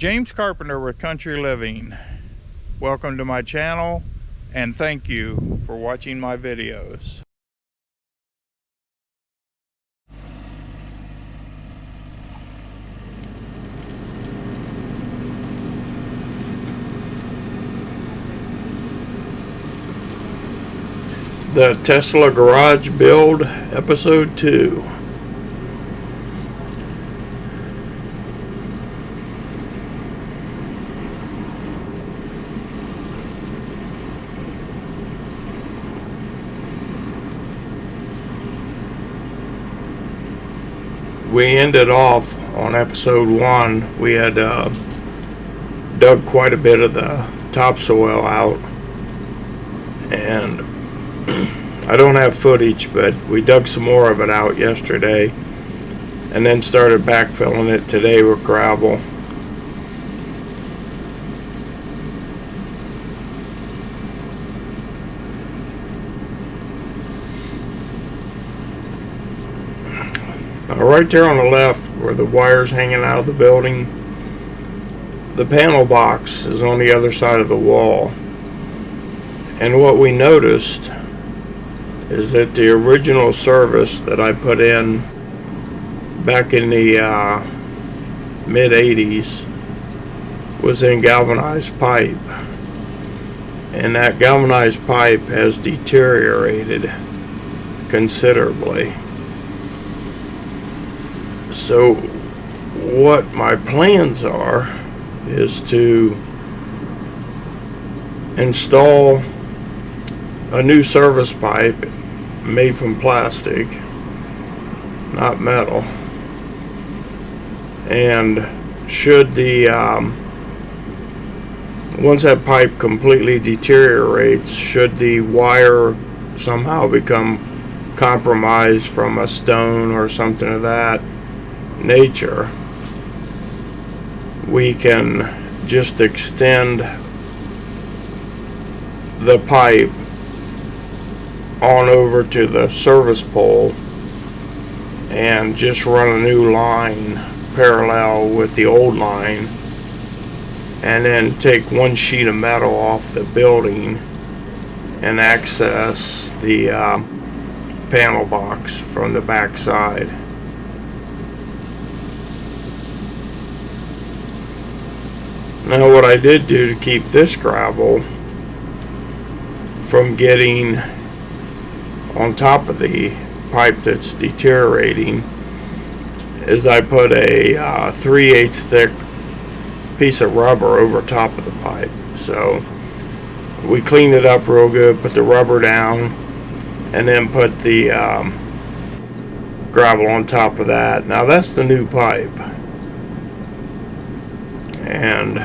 James Carpenter with Country Living. Welcome to my channel and thank you for watching my videos. The Tesla Garage Build, Episode 2. We ended off on episode 1. We had dug quite a bit of the topsoil out, and I don't have footage, but we dug some more of it out yesterday and then started backfilling it today with gravel. Right there on the left where the wire's hanging out of the building, the panel box is on the other side of the wall. And what we noticed is that the original service that I put in back in the mid-80s was in galvanized pipe. And that galvanized pipe has deteriorated considerably. So what my plans are is to install a new service pipe made from plastic, not metal, and should the once that pipe completely deteriorates, should the wire somehow become compromised from a stone or something of that nature, we can just extend the pipe on over to the service pole and just run a new line parallel with the old line, and then take one sheet of metal off the building and access the panel box from the back side. Now what I did do to keep this gravel from getting on top of the pipe that's deteriorating is I put a 3/8 thick piece of rubber over top of the pipe. So we cleaned it up real good, put the rubber down, and then put the gravel on top of that. Now that's the new pipe. And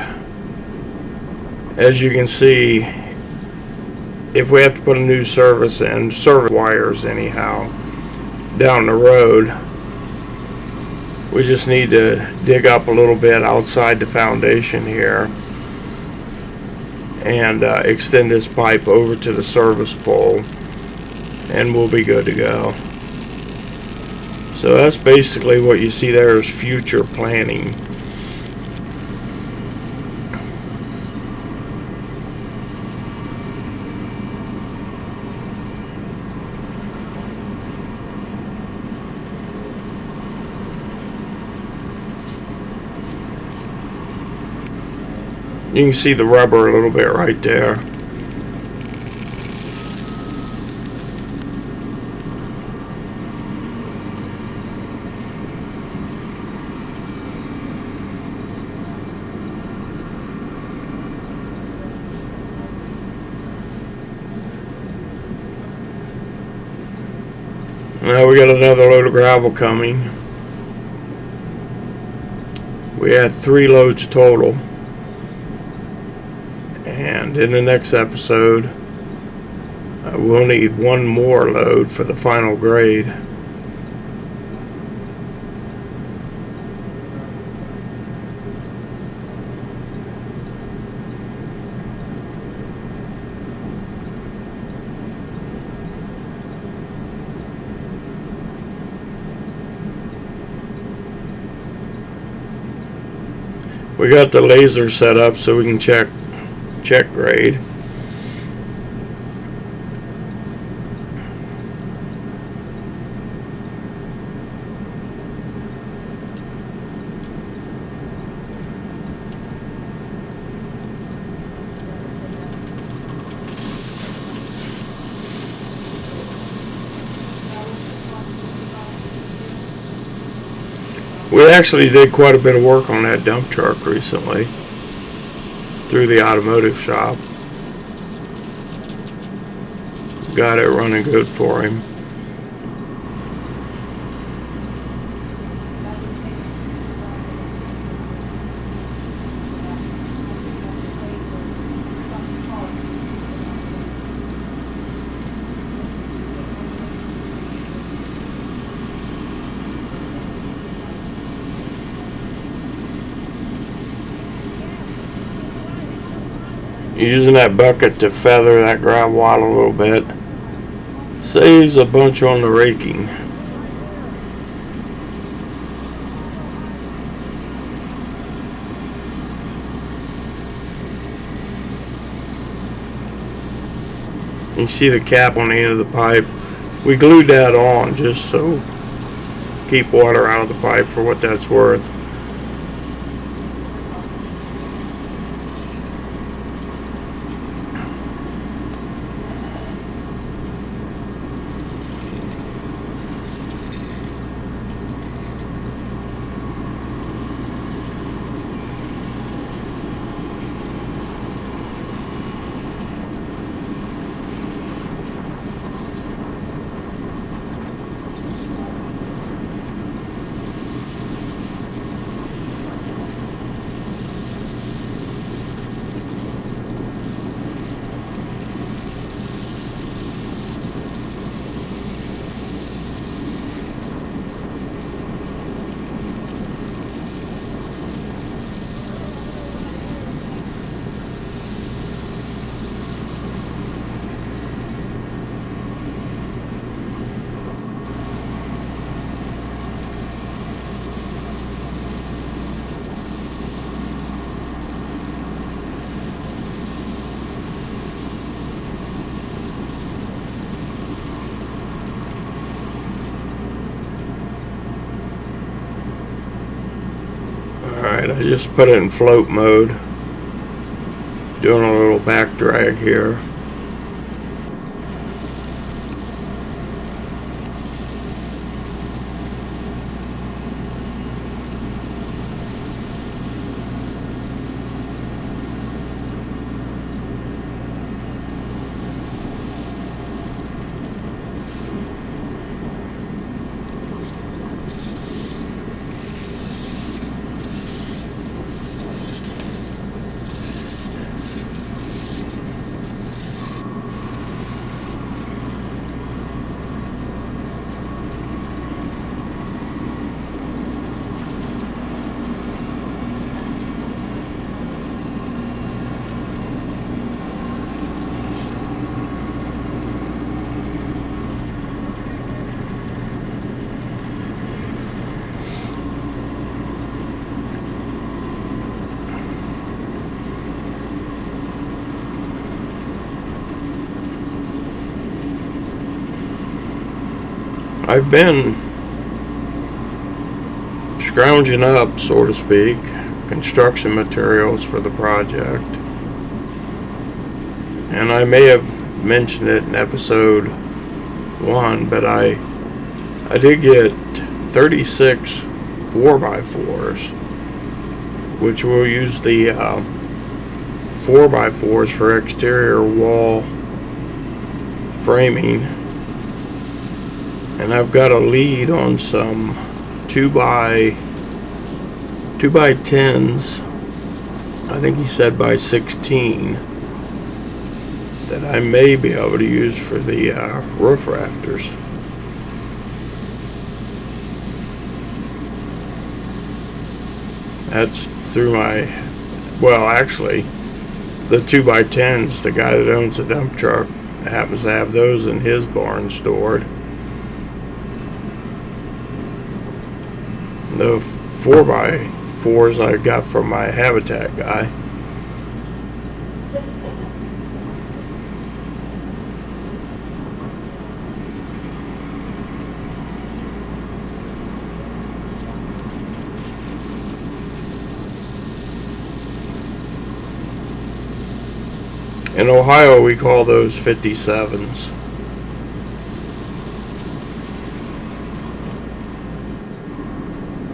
as you can see, if we have to put a new service wires anyhow down the road, we just need to dig up a little bit outside the foundation here and extend this pipe over to the service pole, and we'll be good to go. So that's basically what you see there is future planning. You can see the rubber a little bit right there. Now we got another load of gravel coming. We had 3 loads total. And in the next episode, we'll need 1 more load for the final grade. We got the laser set up so we can check grade. We actually did quite a bit of work on that dump truck recently through the automotive shop. Got it running good for him. Using that bucket to feather that gravel out a little bit saves a bunch on the raking. You see the cap on the end of the pipe. We glued that on just so keep water out of the pipe for what that's worth. Alright, I just put it in float mode. Doing a little back drag here. I've been scrounging up, so to speak, construction materials for the project. And I may have mentioned it in episode 1, but I did get 36 4x4s, which will use the 4x4s for exterior wall framing. And I've got a lead on some 2x10s, I think he said by 16, that I may be able to use for the roof rafters. That's through my, well, actually, the 2x10s, the guy that owns the dump truck happens to have those in his barn stored. The fours I got from my Habitat guy. In Ohio, we call those 57s.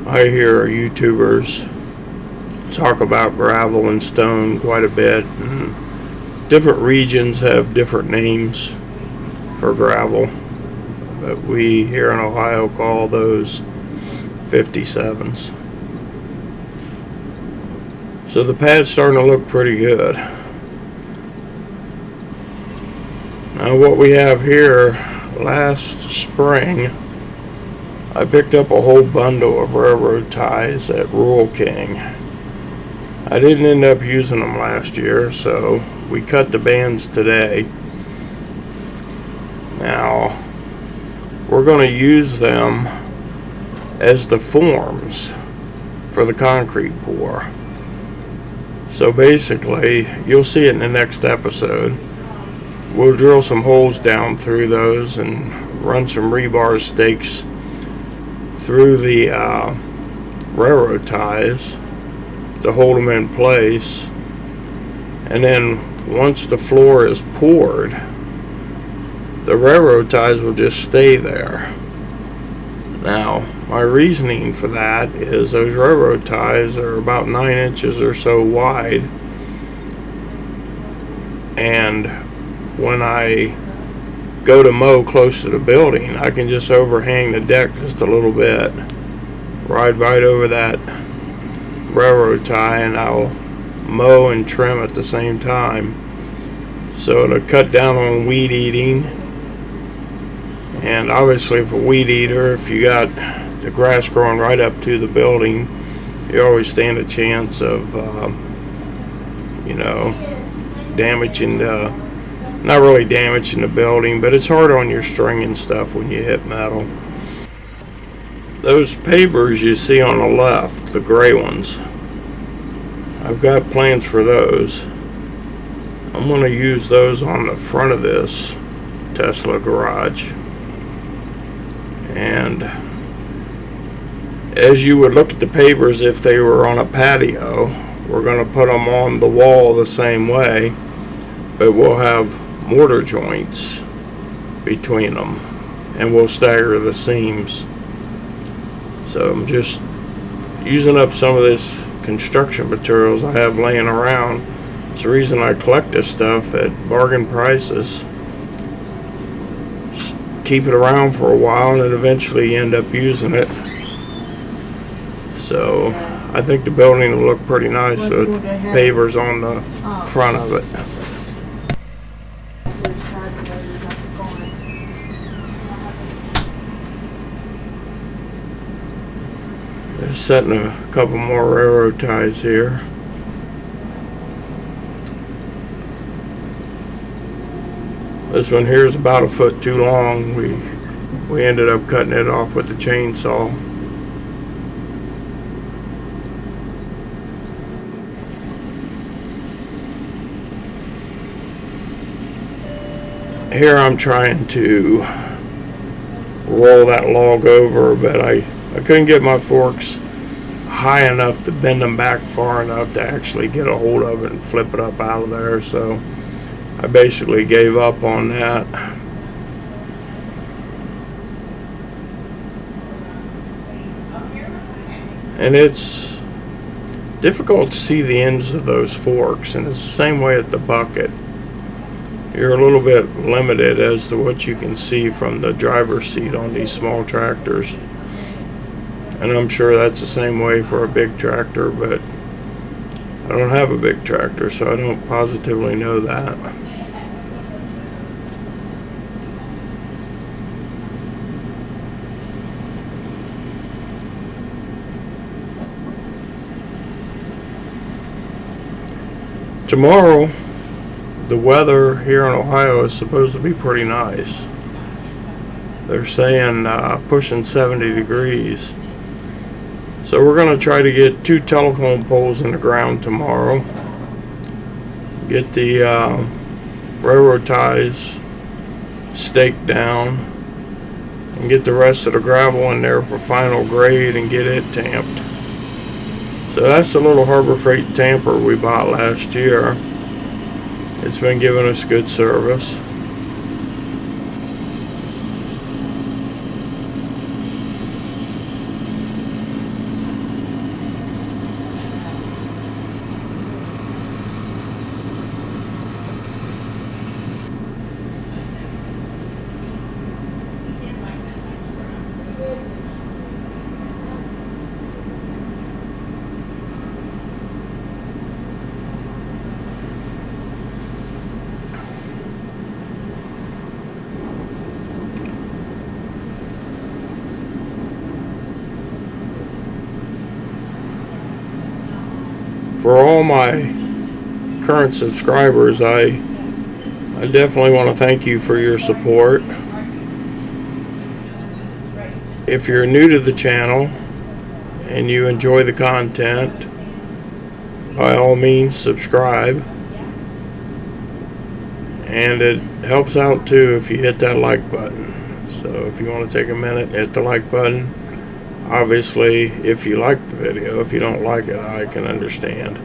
I hear YouTubers talk about gravel and stone quite a bit. And different regions have different names for gravel, but we here in Ohio call those 57s. So the pad's starting to look pretty good. Now what we have here, last spring I picked up a whole bundle of railroad ties at Rural King. I didn't end up using them last year, so we cut the bands today. Now we're going to use them as the forms for the concrete pour. So basically, you'll see it in the next episode. We'll drill some holes down through those and run some rebar stakes through the railroad ties to hold them in place. And then once the floor is poured, the railroad ties will just stay there. Now, my reasoning for that is those railroad ties are about 9 inches or so wide, and when I go to mow close to the building, I can just overhang the deck just a little bit, ride right over that railroad tie, and I'll mow and trim at the same time. So it'll cut down on weed eating. And obviously for weed eater, if you got the grass growing right up to the building, you always stand a chance of damaging the, not really damaging the building, but it's hard on your string and stuff when you hit metal. Those pavers you see on the left, the gray ones, I've got plans for those. I'm going to use those on the front of this Tesla garage. And as you would look at the pavers if they were on a patio, we're going to put them on the wall the same way, but we'll have mortar joints between them, and we'll stagger the seams. So I'm just using up some of this construction materials I have laying around. It's the reason I collect this stuff at bargain prices. Just keep it around for a while and then eventually end up using it. So I think the building will look pretty nice with pavers on the front of it. Just setting a couple more railroad ties here. This one here is about a foot too long. We ended up cutting it off with the chainsaw. Here I'm trying to roll that log over, but I couldn't get my forks high enough to bend them back far enough to actually get a hold of it and flip it up out of there, so I basically gave up on that. And it's difficult to see the ends of those forks, and it's the same way at the bucket. You're a little bit limited as to what you can see from the driver's seat on these small tractors. And I'm sure that's the same way for a big tractor, but I don't have a big tractor, so I don't positively know that. Tomorrow, the weather here in Ohio is supposed to be pretty nice. They're saying pushing 70 degrees. So we're going to try to get 2 telephone poles in the ground tomorrow. Get the railroad ties staked down, and get the rest of the gravel in there for final grade and get it tamped. So that's the little Harbor Freight tamper we bought last year. It's been giving us good service. For all my current subscribers, I definitely want to thank you for your support. If you're new to the channel and you enjoy the content, by all means subscribe. And it helps out too if you hit that like button. So if you want to take a minute, hit the like button. Obviously, if you like the video, if you don't like it, I can understand.